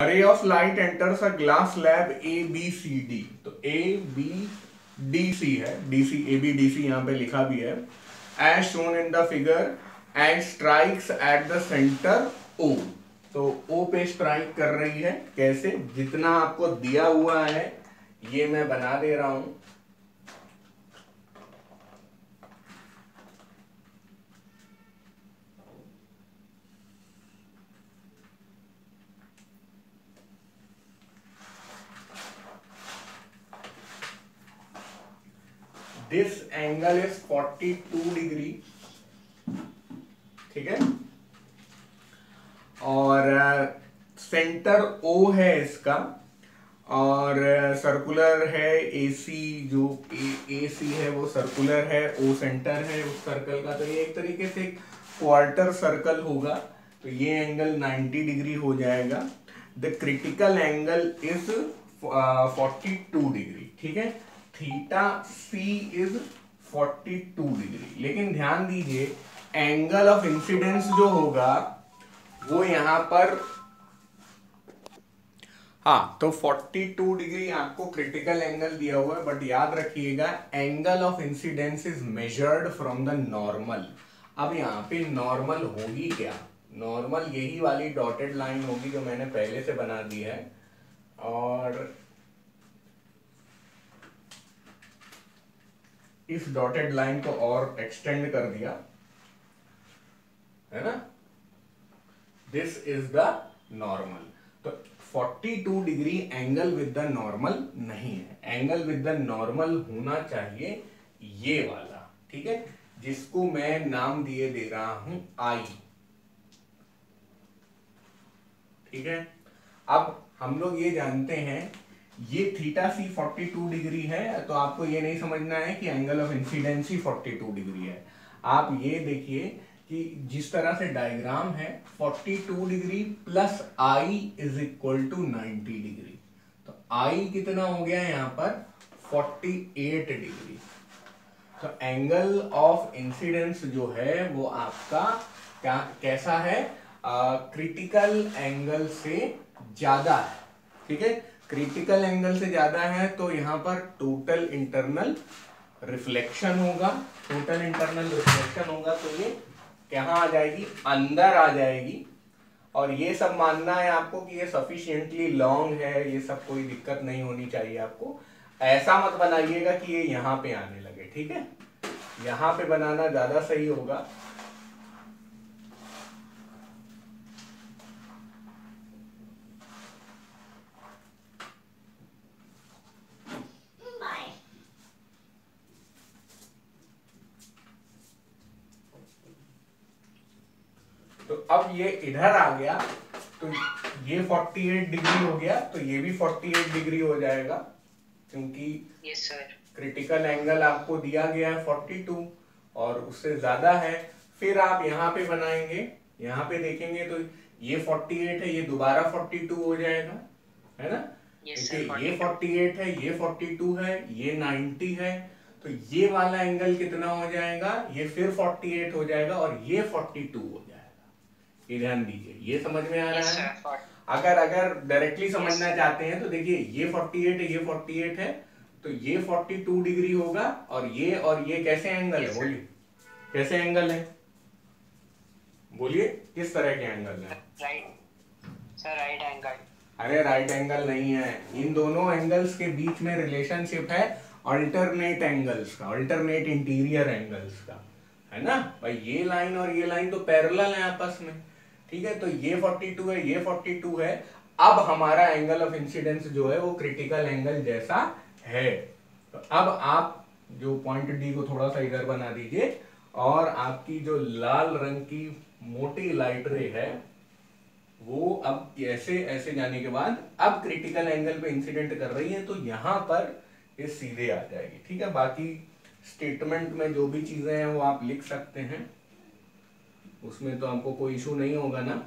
रे of light enters a glass slab A B C D. तो A B D C है, D C A B D C यहाँ पे लिखा भी है। As shown in the figure and strikes at the centre O. तो O पे strike कर रही है। कैसे? जितना आपको दिया हुआ है ये मैं बना दे रहा हूं। दिस एंगल इज 42 डिग्री, ठीक है। और सेंटर ओ है इसका, और सर्कुलर है एसी, जो एसी है वो सर्कुलर है, ओ सेंटर है उस सर्कल का। तो ये एक तरीके से क्वार्टर सर्कल होगा। तो ये एंगल 90 डिग्री हो जाएगा। The critical angle is 42 degree, ठीक है। Theta C is 42 degree. लेकिन ध्यान दीजिए एंगल ऑफ इंसिडेंस जो होगा वो यहां पर, हाँ, तो 42 डिग्री आपको क्रिटिकल एंगल दिया हुआ है, बट याद रखिएगा angle of incidence is measured from the normal. अब यहाँ पे नॉर्मल होगी क्या? नॉर्मल यही वाली डॉटेड लाइन होगी जो मैंने पहले से बना दी है, और इस डॉटेड लाइन को और एक्सटेंड कर दिया है ना। This is the normal. तो 42 degree angle with the normal नहीं है। एंगल विद द नॉर्मल होना चाहिए ये वाला, ठीक है, जिसको मैं नाम दिए दे रहा हूं आई, ठीक है। अब हम लोग ये जानते हैं ये थीटा सी 42 डिग्री है, तो आपको ये नहीं समझना है कि angle of incidence he 42 degree है। आप ये देखिए कि जिस तरह से डायग्राम है 42 degree plus I is equal to 90 degree. तो आई कितना हो गया यहाँ पर? 48 डिग्री। तो एंगल ऑफ इंसिडेंस जो है वो आपका क्या कैसा है? क्रिटिकल एंगल से ज्यादा है, ठीक है। क्रिटिकल एंगल से ज्यादा है तो यहां पर टोटल इंटरनल रिफ्लेक्शन होगा। टोटल इंटरनल रिफ्लेक्शन होगा तो ये कहां आ जाएगी? अंदर आ जाएगी। और ये सब मानना है आपको कि ये सफिशिएंटली लॉन्ग है, ये सब कोई दिक्कत नहीं होनी चाहिए आपको। ऐसा मत बनाइएगा कि ये यहां पे आने लगे, ठीक है। यहां पे बनाना ज्यादा सही होगा। तो अब ये इधर आ गया तो ये 48 डिग्री हो गया, तो ये भी 48 डिग्री हो जाएगा, क्योंकि यस सर, क्रिटिकल एंगल आपको दिया गया है 42 और उससे ज्यादा है। फिर आप यहाँ पे बनाएंगे, यहाँ पे देखेंगे तो ये 48 है, ये दोबारा 42 हो जाएगा, है ना। यस देखिए सर, ये 42। 48 है, ये 42 है, ये 90 है। तो ये वाला एंगल कितना हो जाएगा? ये फिर 48 हो जाएगा और ये 42 हो जाएगा। ये ध्यान दीजिए, ये समझ में आ रहा यस है। सर, अगर अगर डायरेक्टली यस। समझना चाहते हैं तो देखिए ये 48 है, ये 48 है, तो ये 42 डिग्री होगा। और ये कैसे एंगल है? यस सर, बोलिए कैसे एंगल है? बोलिए किस तरह के एंगल है? Right sir, right angle. अरे राइट एंगल नहीं है, इन दोनों एंगल्स के बीच में रिलेशनशिप है अल्टरनेट एंगल्स का, अल्टरनेट इंटीरियर एंगल्स का, है ना भाई। ये लाइन और ये लाइन तो पैरेलल है आपस में, ठीक है। तो ये 42 है, ये 42 है। अब हमारा एंगल ऑफ इंसिडेंस जो है वो क्रिटिकल एंगल जैसा है। तो अब आप जो पॉइंट डी को थोड़ा सा इधर बना दीजिए, और आपकी जो लाल रंग की मोटी लाइट रे है वो अब ऐसे ऐसे जाने के बाद अब क्रिटिकल एंगल पे इंसिडेंट कर रही है, तो यहां पर ये सीधे आ जाएगी, ठीक है। बाकी स्टेटमेंट में जो भी चीजें हैं वो आप लिख सकते हैं, उसमें तो आपको कोई इशू नहीं होगा ना।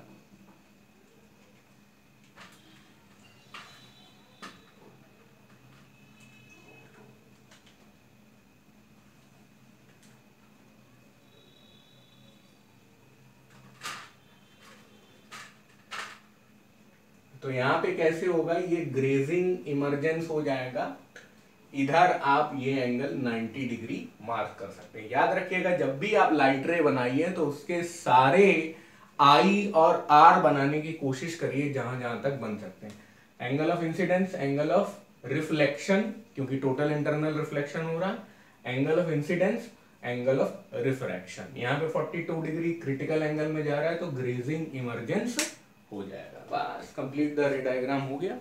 तो यहाँ पे कैसे होगा, ये ग्रेजिंग इमरजेंस हो जाएगा, इधर आप ये एंगल 90 डिग्री मार्क कर सकते हैं। याद रखिएगा जब भी आप लाइट रे बनाइए तो उसके सारे आई और आर बनाने की कोशिश करिए जहां जहां तक बन सकते हैं। Angle of incidence, angle of reflection, क्योंकि टोटल इंटरनल रिफ्लेक्शन हो रहा, angle of incidence, angle of refraction. यहाँ पे 42 डिग्री क्रिटिकल एंगल में जा रहा है तो ग्रेजिंग इमरजेंस हो जाएगा। बस कंप्लीट द रे डायग्राम हो गया।